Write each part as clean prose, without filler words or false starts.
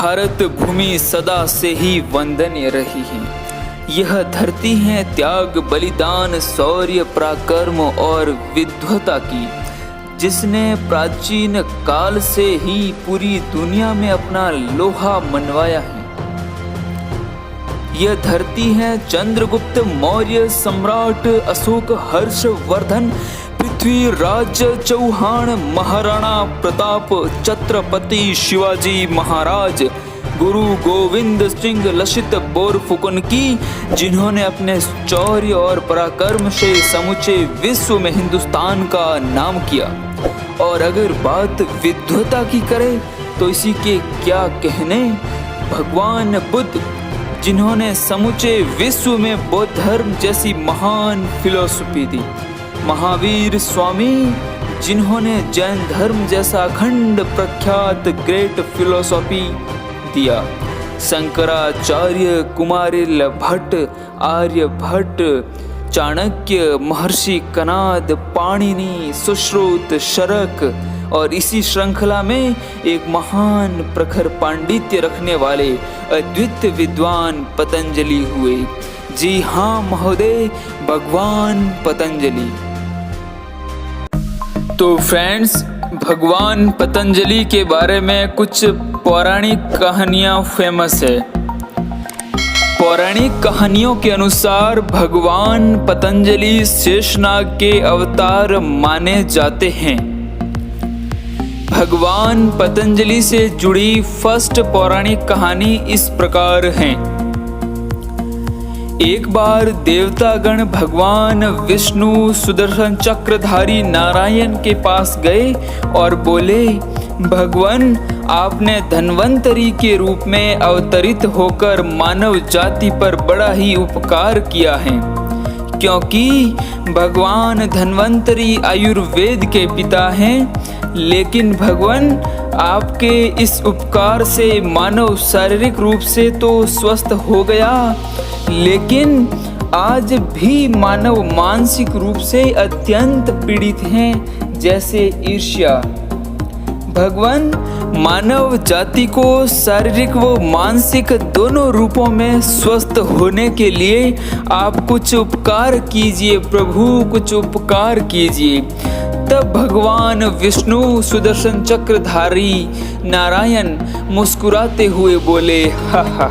भारत भूमि सदा से ही वंदनीय रही है। यह धरती है त्याग, बलिदान, शौर्य, पराक्रम और विद्वता की, जिसने प्राचीन काल से ही पूरी दुनिया में अपना लोहा मनवाया है। यह धरती है चंद्रगुप्त मौर्य, सम्राट अशोक, हर्षवर्धन, पृथ्वीराज चौहान, महाराणा प्रताप, छत्रपति शिवाजी महाराज, गुरु गोविंद सिंह, लसित बोरफुकन की, जिन्होंने अपने शौर्य और पराक्रम से समूचे विश्व में हिंदुस्तान का नाम किया। और अगर बात विद्वता की करें तो इसी के क्या कहने, भगवान बुद्ध, जिन्होंने समूचे विश्व में बौद्ध धर्म जैसी महान फिलॉसफी दी, महावीर स्वामी, जिन्होंने जैन धर्म जैसा अखंड प्रख्यात ग्रेट फिलॉसफी दिया, शंकराचार्य, कुमारिल भट्ट, आर्यभट्ट, चाणक्य, महर्षि कनाद, पाणिनि, सुश्रुत, शरक, और इसी श्रृंखला में एक महान प्रखर पांडित्य रखने वाले अद्वितीय विद्वान पतंजलि हुए। जी हाँ महोदय, भगवान पतंजलि। तो फ्रेंड्स, भगवान पतंजलि के बारे में कुछ पौराणिक कहानियां फेमस है। पौराणिक कहानियों के अनुसार भगवान पतंजलि शेषनाग के अवतार माने जाते हैं। भगवान पतंजलि से जुड़ी फर्स्ट पौराणिक कहानी इस प्रकार है। एक बार देवतागण भगवान विष्णु सुदर्शन चक्रधारी नारायण के पास गए और बोले, भगवान, आपने धन्वंतरी के रूप में अवतरित होकर मानव जाति पर बड़ा ही उपकार किया है, क्योंकि भगवान धन्वंतरी आयुर्वेद के पिता हैं। लेकिन भगवान, आपके इस उपकार से मानव शारीरिक रूप से तो स्वस्थ हो गया, लेकिन आज भी मानव मानसिक रूप से अत्यंत पीड़ित हैं, जैसे ईर्ष्या। भगवान, मानव जाति को शारीरिक व मानसिक दोनों रूपों में स्वस्थ होने के लिए आप कुछ उपकार कीजिए प्रभु, कुछ उपकार कीजिए। तब भगवान विष्णु सुदर्शन चक्रधारी नारायण मुस्कुराते हुए बोले, हा हा,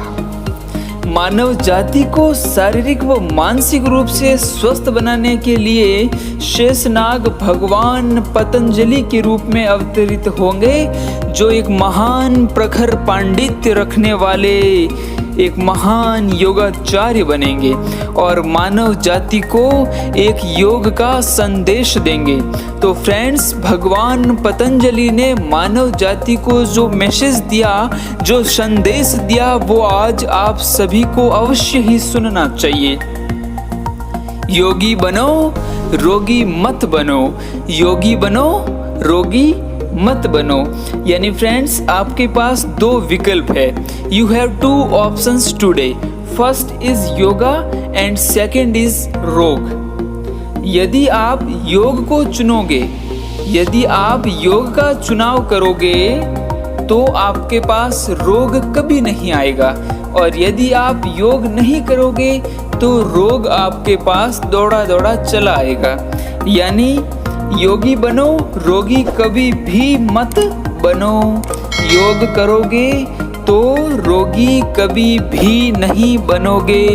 मानव जाति को शारीरिक व मानसिक रूप से स्वस्थ बनाने के लिए शेषनाग भगवान पतंजलि के रूप में अवतरित होंगे, जो एक महान प्रखर पांडित्य रखने वाले एक महान योगाचार्य बनेंगे और मानव जाति को एक योग का संदेश देंगे। तो फ्रेंड्स, भगवान पतंजलि ने मानव जाति को जो मैसेज दिया, जो संदेश दिया, वो आज आप सभी को अवश्य ही सुनना चाहिए। योगी बनो, रोगी मत बनो। योगी बनो, रोगी मत बनो। यानी फ्रेंड्स, आपके पास दो विकल्प है। You have two options today. First is yoga and second is रोग। यदि आप योग को चुनोगे, यदि आप योग का चुनाव करोगे, तो आपके पास रोग कभी नहीं आएगा, और यदि आप योग नहीं करोगे तो रोग आपके पास दौड़ा दौड़ा चला आएगा। यानी योगी बनो, रोगी कभी भी मत बनो। योग करोगे तो रोगी कभी भी नहीं बनोगे।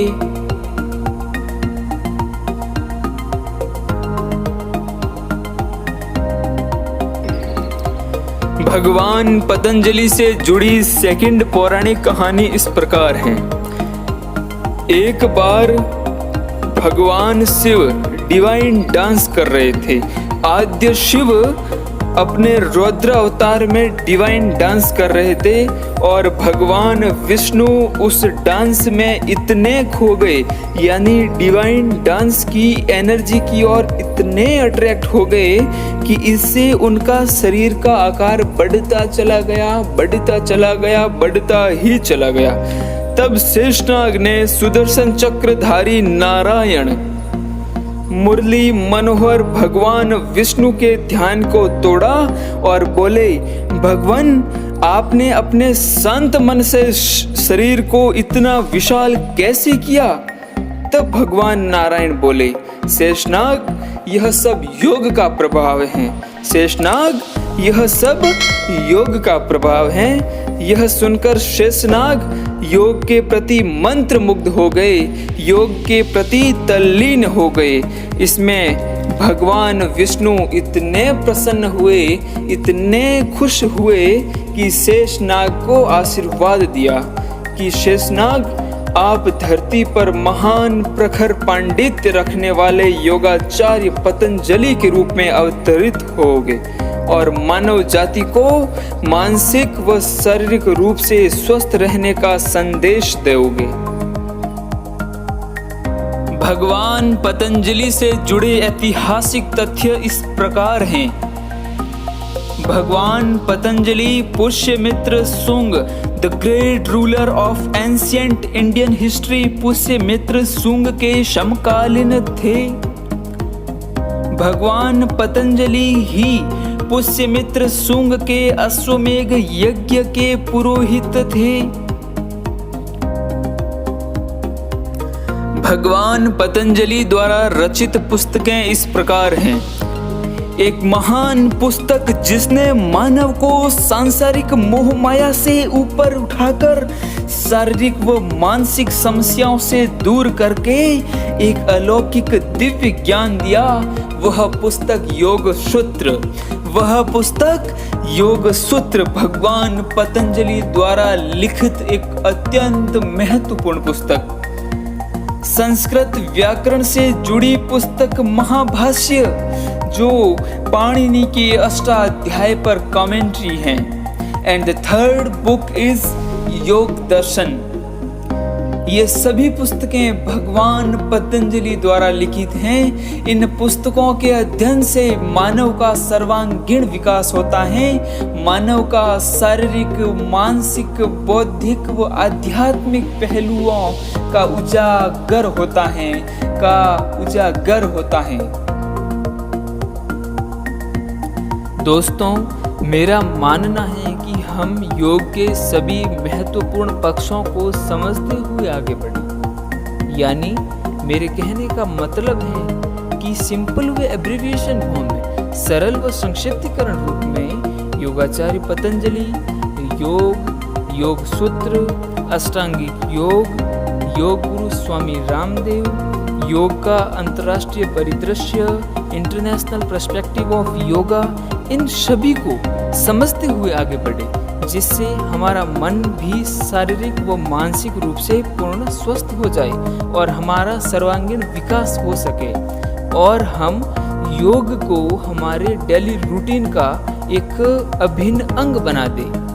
भगवान पतंजलि से जुड़ी सेकंड पौराणिक कहानी इस प्रकार है। एक बार भगवान शिव डिवाइन डांस कर रहे थे। आद्य शिव अपने रुद्र अवतार में डिवाइन डांस कर रहे थे और भगवान विष्णु उस डांस में इतने खो गए, यानी डिवाइन डांस की एनर्जी की ओर इतने अट्रैक्ट हो गए कि इससे उनका शरीर का आकार बढ़ता चला गया, बढ़ता चला गया, बढ़ता ही चला गया। तब शेषनाग ने सुदर्शन चक्रधारी नारायण मुरली मनोहर भगवान विष्णु के ध्यान को तोड़ा और बोले, भगवान, आपने अपने शांत मन से शरीर को इतना विशाल कैसे किया? तब भगवान नारायण बोले, शेषनाग यह सब योग का प्रभाव है। शेषनाग यह सब योग का प्रभाव है। यह सुनकर शेषनाग योग के प्रति मंत्र मुग्ध हो गए, योग के प्रति तल्लीन हो गए। इसमें भगवान विष्णु इतने प्रसन्न हुए, इतने खुश हुए कि शेषनाग को आशीर्वाद दिया कि शेषनाग आप धरती पर महान प्रखर पांडित्य रखने वाले योगाचार्य पतंजलि के रूप में अवतरित होगे और मानव जाति को मानसिक व शारीरिक रूप से स्वस्थ रहने का संदेश दोगे। भगवान पतंजलि से जुड़े ऐतिहासिक तथ्य इस प्रकार हैं। भगवान पतंजलि पुष्यमित्र सुंग, the great ruler of ancient Indian history, Pushyamitra सुंग के समकालीन थे। भगवान पतंजलि ही पुष्यमित्र सुंग के अश्वमेघ यज्ञ के पुरोहित थे। भगवान पतंजलि द्वारा रचित पुस्तकें इस प्रकार हैं। एक महान पुस्तक जिसने मानव को सांसारिक मोह माया से ऊपर उठाकर शारीरिक व मानसिक समस्याओं से दूर करके एक अलौकिक दिव्य ज्ञान दिया, वह पुस्तक योग सूत्र। वह पुस्तक योग सूत्र भगवान पतंजलि द्वारा लिखित एक अत्यंत महत्वपूर्ण पुस्तक, संस्कृत व्याकरण से जुड़ी पुस्तक महाभाष्य, जो पाणिनि के अष्टाध्याय पर कमेंट्री है। And the third book is योग दर्शन। ये सभी पुस्तकें भगवान पतंजलि द्वारा लिखित हैं। इन पुस्तकों के अध्ययन से मानव का सर्वांगीण विकास होता है। मानव का शारीरिक, मानसिक, बौद्धिक व आध्यात्मिक पहलुओं का उजागर होता है। दोस्तों, मेरा मानना है कि हम योग के सभी महत्वपूर्ण पक्षों को समझते हुए आगे बढ़ें। यानी मेरे कहने का मतलब है कि सिंपल व एब्रिविएशन फॉर्म में, सरल व संक्षिप्तीकरण रूप में योगाचार्य पतंजलि योग, योग सूत्र, अष्टांगिक योग, योग गुरु स्वामी रामदेव, योग का अंतर्राष्ट्रीय परिदृश्य, इंटरनेशनल पर्सपेक्टिव ऑफ योगा, इन सभी को समझते हुए आगे बढ़े, जिससे हमारा मन भी शारीरिक व मानसिक रूप से पूर्ण स्वस्थ हो जाए और हमारा सर्वांगीण विकास हो सके और हम योग को हमारे डेली रूटीन का एक अभिन्न अंग बना दें।